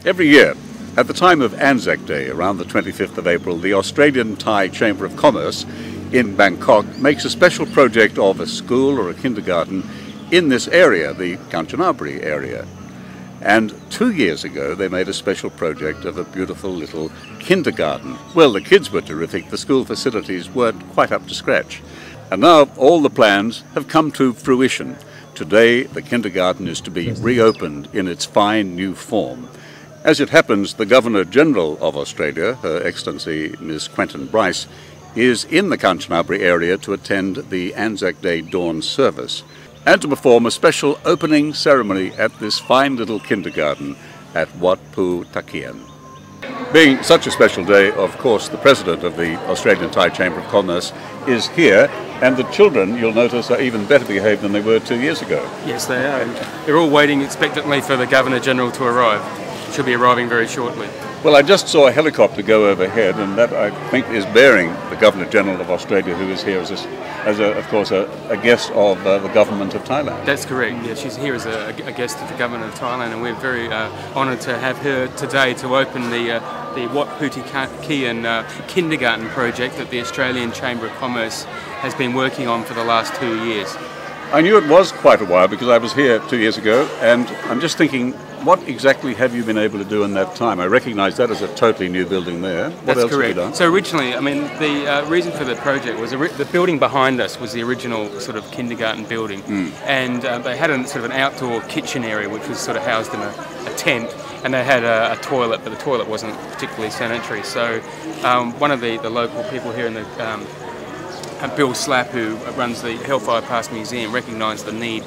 Every year, at the time of Anzac Day, around the 25th of April, the Australian Thai Chamber of Commerce in Bangkok makes a special project of a school or a kindergarten in this area, the Kanchanaburi area. And 2 years ago, they made a special project of a beautiful little kindergarten. Well, the kids were terrific. The school facilities weren't quite up to scratch. And now all the plans have come to fruition. Today, the kindergarten is to be reopened in its fine new form. As it happens, the Governor-General of Australia, Her Excellency Ms. Quentin Bryce, is in the Kanchanaburi area to attend the Anzac Day dawn service and to perform a special opening ceremony at this fine little kindergarten at Wat Phu Takian. Being such a special day, of course, the President of the Australian Thai Chamber of Commerce is here, and the children, you'll notice, are even better behaved than they were 2 years ago. Yes, they are. They're all waiting expectantly for the Governor-General to arrive. Should be arriving very shortly. Well, I just saw a helicopter go overhead, and that, I think, is bearing the Governor-General of Australia, who is here of course, a guest of the government of Thailand. That's correct. Yeah, she's here as a guest of the Governor of Thailand, and we're very honoured to have her today to open the Wat Phu Takian Kindergarten project that the Australian Chamber of Commerce has been working on for the last 2 years. I knew it was quite a while because I was here 2 years ago, and I'm just thinking, what exactly have you been able to do in that time? I recognise that as a totally new building there. What That's else correct. have you done? So originally, I mean, the reason for the project was the building behind us was the original sort of kindergarten building, and they had a sort of an outdoor kitchen area which was sort of housed in a tent, and they had a toilet, but the toilet wasn't particularly sanitary. So one of the local people here in the Bill Slapp, who runs the Hellfire Pass Museum, recognised the need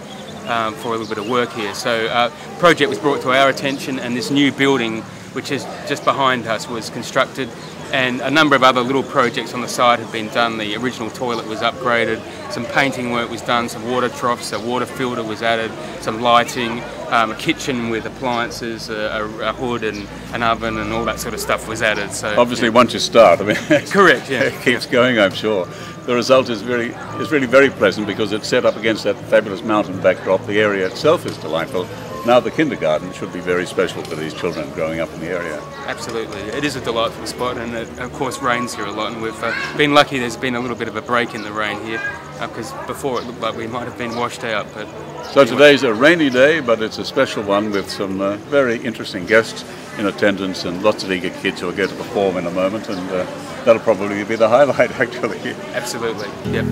for a little bit of work here. So the project was brought to our attention, and this new building, which is just behind us, was constructed, and a number of other little projects on the side have been done. The original toilet was upgraded, some painting work was done, some water troughs, a water filter was added, some lighting, a kitchen with appliances, a hood and an oven and all that sort of stuff was added. So obviously, once you start, I mean, correct, yeah, it keeps going, I'm sure. The result is really very pleasant because it's set up against that fabulous mountain backdrop. The area itself is delightful. Now the kindergarten should be very special for these children growing up in the area. Absolutely. It is a delightful spot, and it of course rains here a lot, and we've been lucky there's been a little bit of a break in the rain here, because before it looked like we might have been washed out. But so today's a rainy day, but it's a special one with some very interesting guests in attendance and lots of eager kids who are going to perform in a moment, and that'll probably be the highlight actually. Absolutely, yep.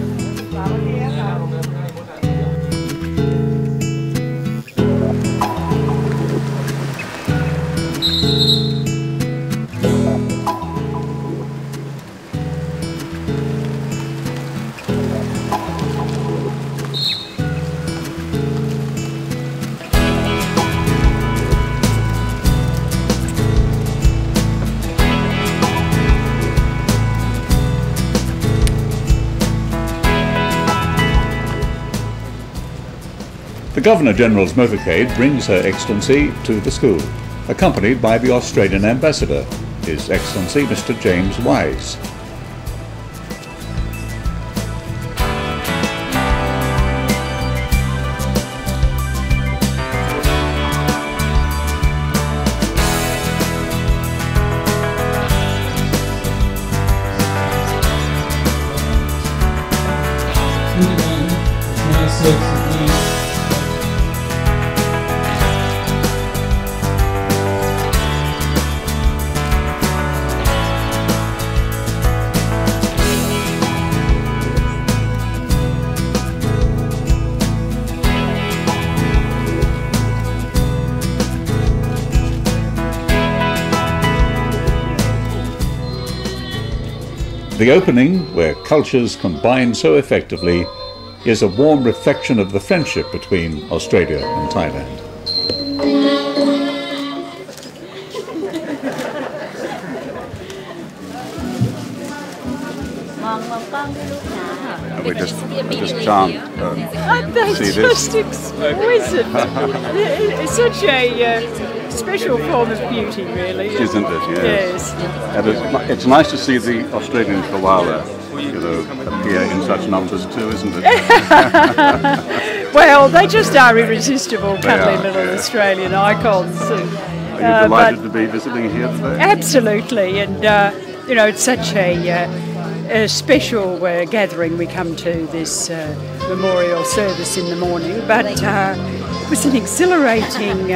The Governor-General's motorcade brings Her Excellency to the school, accompanied by the Australian Ambassador, His Excellency Mr. James Wise. The opening, where cultures combine so effectively, is a warm reflection of the friendship between Australia and Thailand. We just chant. That's just exquisite. It's such a special form of beauty, really. Isn't it? Yes. And it's nice to see the Australian koala, appear in such numbers too, isn't it? Well, they just are irresistible, cuddly little Australian icons. Are you delighted to be visiting here today? Absolutely, and you know, it's such a special gathering. We come to this memorial service in the morning, but it was an exhilarating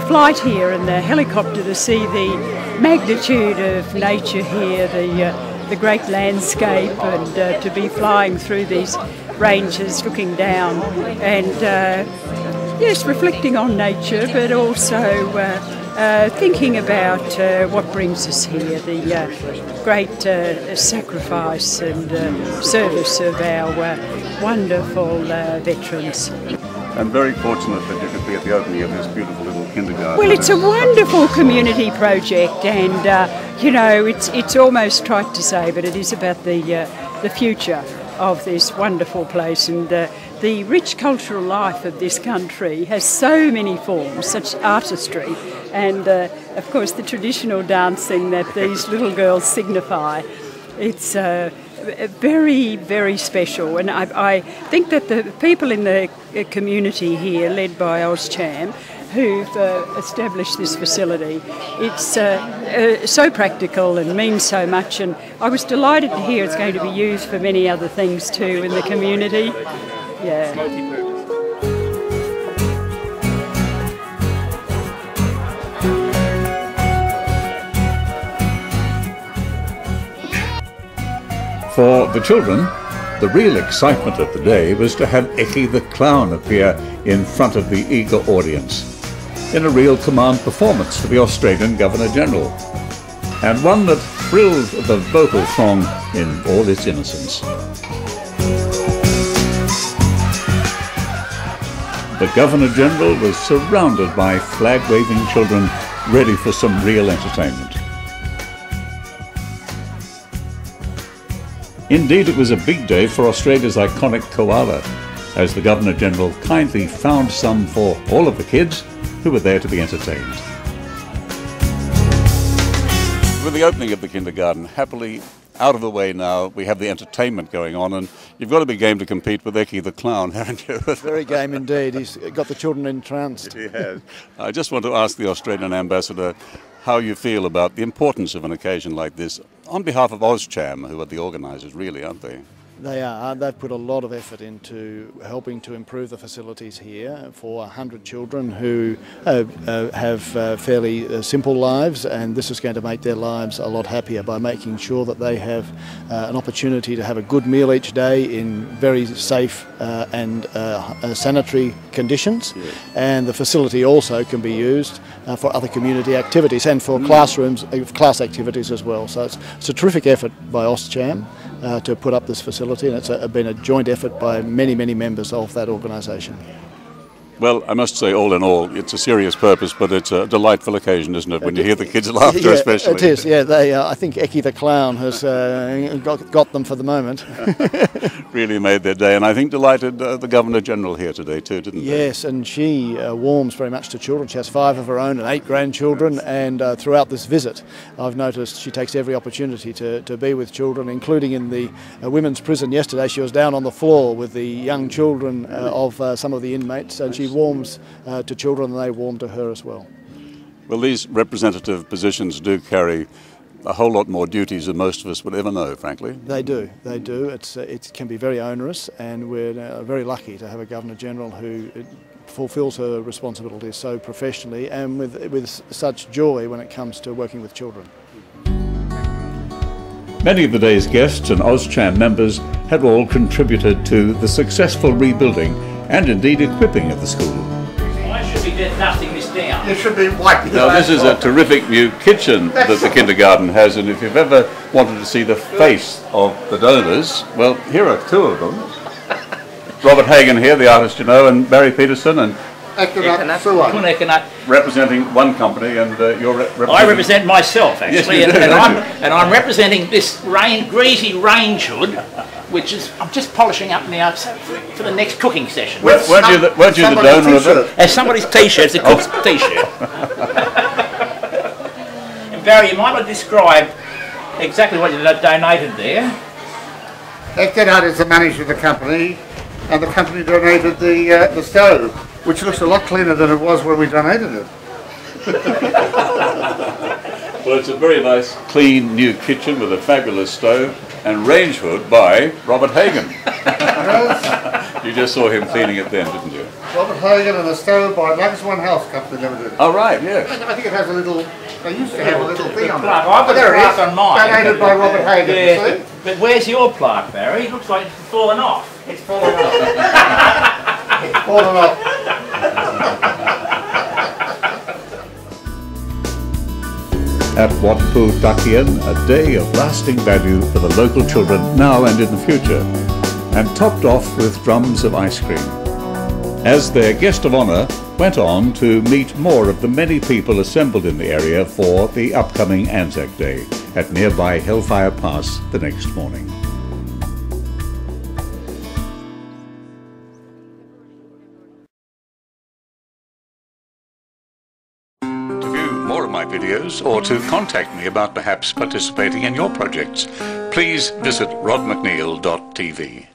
flight here in the helicopter to see the magnitude of nature here, the great landscape, and to be flying through these ranges looking down and yes, reflecting on nature, but also thinking about what brings us here, the great sacrifice and service of our wonderful veterans. I'm very fortunate that you could be at the opening of this beautiful little kindergarten. Well, it's a wonderful community project, and you know, it's almost trite to say, but it is about the future of this wonderful place, and the rich cultural life of this country has so many forms, such artistry, and of course the traditional dancing that these little girls signify. It's very, very special, and I think that the people in the community here, led by Austcham, who've established this facility, it's so practical and means so much, and I was delighted to hear it's going to be used for many other things too in the community. Yeah. For the children, the real excitement of the day was to have Eki the Clown appear in front of the eager audience in a real command performance for the Australian Governor-General, and one that thrilled the vocal throng in all its innocence. The Governor-General was surrounded by flag-waving children ready for some real entertainment. Indeed, it was a big day for Australia's iconic koala, as the Governor-General kindly found some for all of the kids who were there to be entertained. With the opening of the kindergarten happily out of the way now, we have the entertainment going on, and you've got to be game to compete with Eki the Clown, haven't you? Very game indeed. He's got the children entranced. He has. I just want to ask the Australian Ambassador how you feel about the importance of an occasion like this on behalf of Austcham, who are the organisers, really, aren't they? They are. They've put a lot of effort into helping to improve the facilities here for 100 children who have fairly simple lives, and this is going to make their lives a lot happier by making sure that they have an opportunity to have a good meal each day in very safe and sanitary conditions. Yeah. And the facility also can be used for other community activities and for classrooms, class activities as well. So it's a terrific effort by Austcham to put up this facility, and it's been a joint effort by many, many members of that organisation. Well, I must say, all in all, it's a serious purpose, but it's a delightful occasion, isn't it, when you hear the kids' laughter, yeah, especially? It is, yeah. I think Eki the Clown has got them for the moment. Really made their day, and I think delighted the Governor-General here today too, didn't they? Yes, and she warms very much to children. She has 5 of her own and 8 grandchildren, and throughout this visit I've noticed she takes every opportunity to be with children, including in the women's prison yesterday. She was down on the floor with the young children of some of the inmates, and she warms to children, and they warm to her as well. Well, these representative positions do carry a whole lot more duties than most of us would ever know, frankly. They do, they do. It can be very onerous, and we're very lucky to have a Governor-General who fulfills her responsibilities so professionally and with such joy when it comes to working with children. Many of the day's guests and Austcham members had all contributed to the successful rebuilding and indeed equipping of the school. I should be dusting this down. You should be wiping. Now this is a terrific new kitchen that the kindergarten has, and if you've ever wanted to see the face of the donors, well, here are 2 of them. Robert Hagan here, the artist, you know, and Barry Peterson, and representing one company, and you're representing... I represent myself, actually, yes, you do, and I'm representing this greasy range hood, which is I'm just polishing up now for the next cooking session. Weren't you the donor of it? As somebody's t-shirt, it's a cook's t-shirt. And Barry, you might want to describe exactly what you donated there. Eckenard is the manager of the company, and the company donated the stove, which looks a lot cleaner than it was when we donated it. Well, it's a very nice, clean, new kitchen with a fabulous stove and range hood by Robert Hagan. You just saw him cleaning it then, didn't you? Robert Hagan and a stove by Luggage One House Company Limited. Oh, right, yes. I think it has a little, they used to have a little thing on it. Plaque. I've got There a it plaque is. on mine. Donated by Robert Hagan, you see? But where's your plaque, Barry? It looks like it's fallen off. It's fallen off. It's fallen off. At Wat Phu Takian, a day of lasting value for the local children now and in the future, and topped off with drums of ice cream. As their guest of honour went on to meet more of the many people assembled in the area for the upcoming Anzac Day at nearby Hellfire Pass the next morning. To view more of my videos or to contact me about perhaps participating in your projects, please visit rodmcneil.tv.